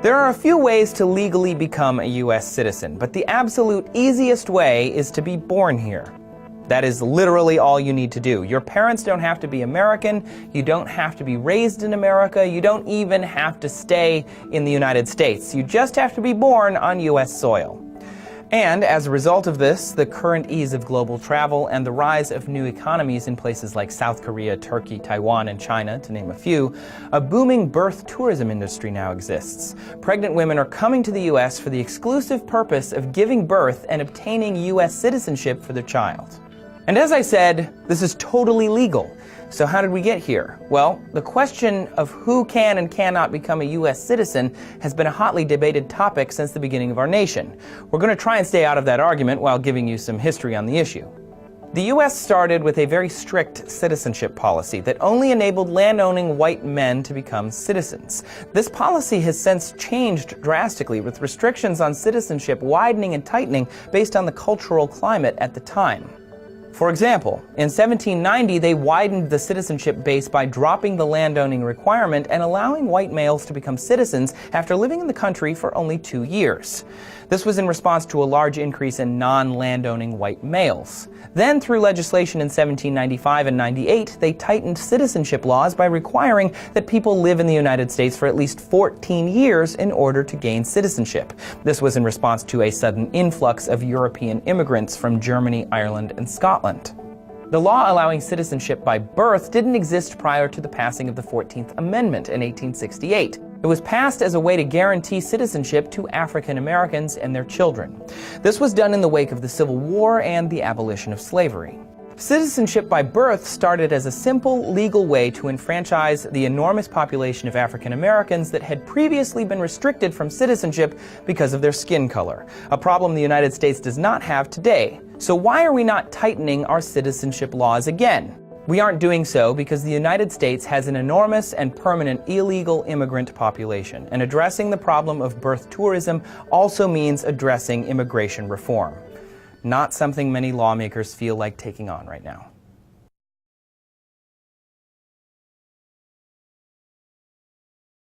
There are a few ways to legally become a U.S. citizen, but the absolute easiest way is to be born here. That is literally all you need to do. Your parents don't have to be American, you don't have to be raised in America, you don't even have to stay in the United States. You just have to be born on U.S. soil. And as a result of this, the current ease of global travel and the rise of new economies in places like South Korea, Turkey, Taiwan, and China, to name a few, a booming birth tourism industry now exists. Pregnant women are coming to the U.S. for the exclusive purpose of giving birth and obtaining U.S. citizenship for their child. And as I said, this is totally legal. So how did we get here? Well, the question of who can and cannot become a U.S. citizen has been a hotly debated topic since the beginning of our nation. We're going to try and stay out of that argument while giving you some history on the issue. The U.S. started with a very strict citizenship policy that only enabled land-owning white men to become citizens. This policy has since changed drastically, with restrictions on citizenship widening and tightening based on the cultural climate at the time. For example, in 1790, they widened the citizenship base by dropping the landowning requirement and allowing white males to become citizens after living in the country for only 2 years. This was in response to a large increase in non-landowning white males. Then, through legislation in 1795 and 98, they tightened citizenship laws by requiring that people live in the United States for at least 14 years in order to gain citizenship. This was in response to a sudden influx of European immigrants from Germany, Ireland, and Scotland. The law allowing citizenship by birth didn't exist prior to the passing of the 14th Amendment in 1868. It was passed as a way to guarantee citizenship to African Americans and their children. This was done in the wake of the Civil War and the abolition of slavery. Citizenship by birth started as a simple, legal way to enfranchise the enormous population of African Americans that had previously been restricted from citizenship because of their skin color, a problem the United States does not have today. So why are we not tightening our citizenship laws again? We aren't doing so because the United States has an enormous and permanent illegal immigrant population, and addressing the problem of birth tourism also means addressing immigration reform. Not something many lawmakers feel like taking on right now.